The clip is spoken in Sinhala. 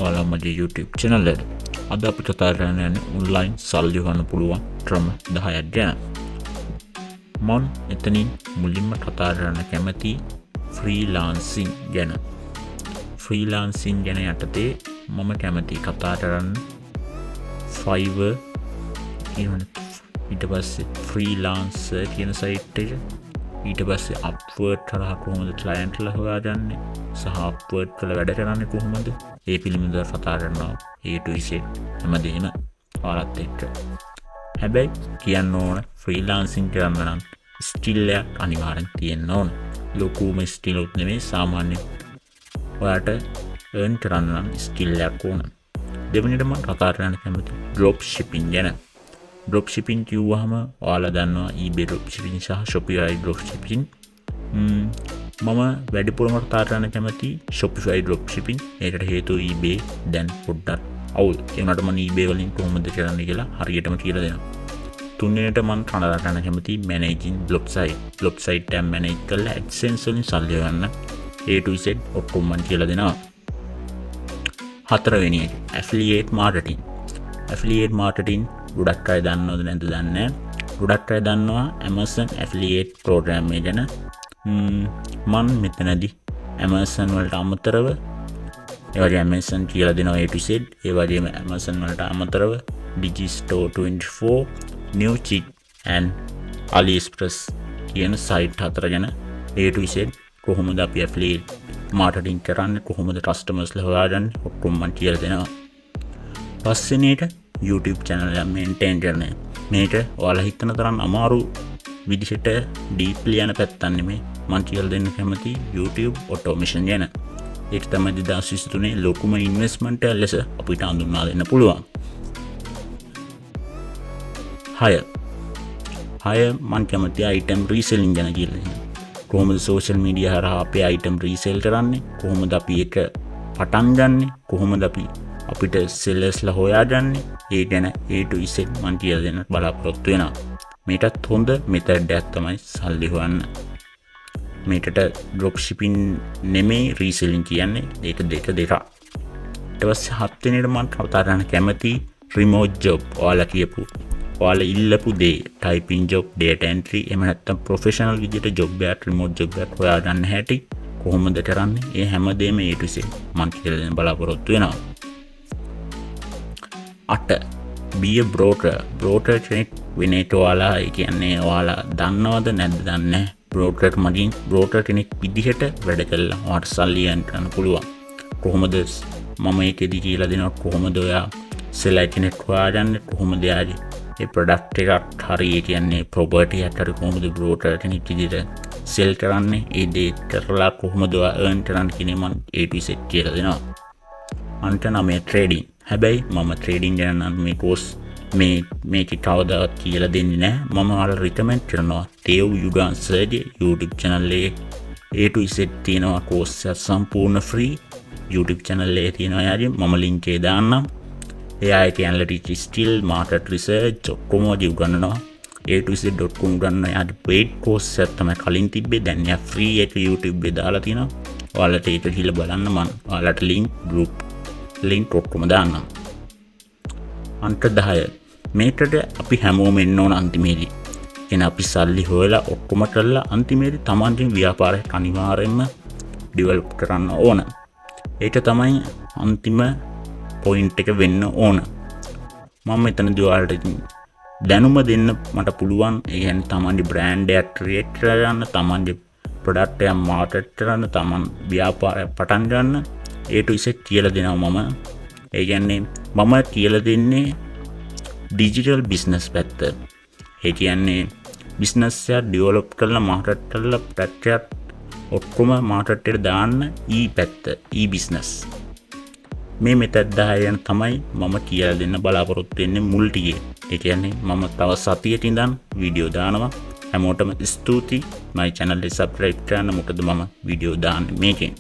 ඔයාලා මගේ YouTube channel එකට. අද අපි කතා කරන්න යන්නේ online සල්ලි හොයන්න පුළුවන් ක්‍රම 10ක් ගැන. මම එතනින් මුලින්ම කතා කරන්න කැමති freelancing ගැන. freelancing ගැන යටතේ මම කැමති කතා කරන්න Fiverr ඊට පස්සේ freelancer කියන site එක, ඊට පස්සේ Upwork කරා කොහොමද client ලා හොයාගන්නේ සහ Upwork වල වැඩ කරන්නේ කොහොමද, ඒ පිළිබඳව කතා කරනවා A to Z හැමදේම ඔයාලත් එක්ක. හැබැයි කියන්න ඕන freelancing කරන්න නම් skill එක අනිවාර්යෙන් තියෙන්න ඕන. ලොකුම skill උත් නෙමෙයි, සාමාන්‍ය ඔයාට earn කරන්න නම් skill එකක් ඕන. දෙවෙනිට මම කතා කරන්න කැමති dropshipping ගැන. dropshipping කිව්වහම ඔයාලා දන්නවා eBay dropshipping සහ Shopify dropshipping. මම වැඩිපුරම කතා කරන්න කැමති Shopify dropshipping. ඒකට හේතුව eBay දැන් පොඩ්ඩක් අවුල්. ඒ වුණාට මම eBay වලින් කොහොමද කරන්නේ කියලා හරියටම කියලා දෙනවා. තුන්වෙනිට මම කතා කරන්න කැමති managing blogsite. blogsite එක manage කරලා AdSense වලින් සල්ලි ගන්න A to Z ඔක්කොම මම කියලා දෙනවා. හතරවෙනි එක affiliate marketing. affiliate marketing ගොඩක් අය දන්නවද නැද්ද දන්නේ නැහැ. ගොඩක් අය දන්නවා Amazon affiliate program එක ගැන. මම මෙතනදී Amazon වලට අමතරව ඒ වගේ Amazon කියලා දෙනවා A to Z. ඒ වගේම Amazon වලට අමතරව Digistore 24, Newchick and AliExpress කියන site හතර ගැන A to Z කොහොමද අපි affiliate marketing කරන්නේ, කොහොමද customers ලා හොයාගන්නේ, ඔක්කොම මම කියලා දෙනවා. පස්වෙනියට YouTube channel එක maintain කරන. මේක ඔයාලා හිතන තරම් අමාරු විදිහට deeply යන පැත්තක් නෙමෙයි. මම කියලා දෙන්න කැමති YouTube automation ගැන. ඒක තමයි 2023 ලොකුම investment එක ලෙස අපිට හඳුන්වා දෙන්න පුළුවන්. 6 මම කැමති item reselling ගැන කියලා දෙන්න. කොහොමද social media හරහා අපේ item resell කරන්නේ, කොහොමද අපි ඒක පටන් ගන්නෙ, කොහොමද අපිට sellers ලා හොයාගන්නේ, ඒ ගැන A to Z මම කියලා දෙන්න බලාපොරොත්තු වෙනවා. මේකත් හොඳ method එකක් තමයි සල්ලි හොයන්න. මේකට dropshipping නෙමෙයි reselling කියන්නේ. ඒක දෙක. ඊට පස්සේ 7 වෙනිට මම කතා කරන්න කැමති remote job. ඔයාලා ඉල්ලපු දේ typing job, data entry, එහෙම නැත්නම් professional විදිහට job එකක්, remote job එකක් හොයාගන්න හැටි කොහොමද කරන්නේ, ඒ හැමදේම A to Z මම කියලා දෙන්න බලාපොරොත්තු වෙනවා. 8 be a broker. broker කෙනෙක් වෙන එක ඔයාලා කියන්නේ ඔයාලා දන්නවද නැද්ද දන්නේ නැහැ. broker කෙනෙක් විදිහට වැඩ කළා ඔයාට සල්ලි ගන්න පුළුවන්. කොහොමද මම ඒකෙදි කියලා දෙනවා කොහොමද ඔයා seller කෙනෙක් හොයාගන්නේ, කොහොමද යාගේ ඒ product එකක් හරි කියන්නේ property එකක් හරි කොහොමද broker කෙනෙක් විදිහට sell කරන්නේ, ඒ දේ කරලා කොහොමද ඔයා earn කරන්නේ කියන මම A to Z කියලා දෙනවා. අන්ට නම් trading. හැබැයි මම trading ගැන නම් මේ course මේක කවදාවත් කියලා දෙන්නේ නැහැ. මම ඔයාලට recommend කරනවා තේව් යුගාන්සර්ගේ YouTube channel එකේ A to Z තියෙනවා course එක සම්පූර්ණ free. YouTube channel එකේ තියෙනවා යාගේ මම link එක දාන්නම්. එයාට analytics skill, market research ඔක්කොම උගන්වනවා. A2Z.com ගන්න යාට paid course එකක් තමයි කලින් තිබ්බේ. දැන් යා free එක YouTube එකේ දාලා තිනවා. ඔයාලට ඒක ගිහලා බලන්න. මම ඔයාලට link ඔක්කොම දාන්නම්. අන්ට 10 මේකට අපි හැමෝම එන්න ඕන අන්තිමේදී. කියන්නේ අපි සල්ලි හොයලා ඔක්කොම කරලා අන්තිමේදී Tamanගේ ව්‍යාපාරයක් අනිවාර්යයෙන්ම develop කරන්න ඕන. ඒක තමයි අන්තිම point එක වෙන්න ඕන. මම මෙතනදී ඔයාලට දැනුම දෙන්න මට පුළුවන්. ඒ කියන්නේ Tamanගේ brand එක create කරගන්න, Tamanගේ product එක market කරන්න, Taman ව්‍යාපාරයක් පටන් ගන්න A to Z කියලා දෙනවා මම. ඒ කියන්නේ මම කියලා දෙන්නේ digital business පැත්ත. ඒ කියන්නේ business එක develop කරලා market කරලා product එක ඔක්කොම market එකට දාන්න පැත්ත, business. මේ method 10 යන තමයි මම කියලා දෙන්න බලාපොරොත්තු වෙන්නේ මුල් ටිකේ. ඒ කියන්නේ මම තව සතියක ඉඳන් වීඩියෝ දානවා. හැමෝටම ස්තුතියි. my channel එක subscribe කරන්න. මොකද මම වීඩියෝ දාන්නේ මේකෙන්.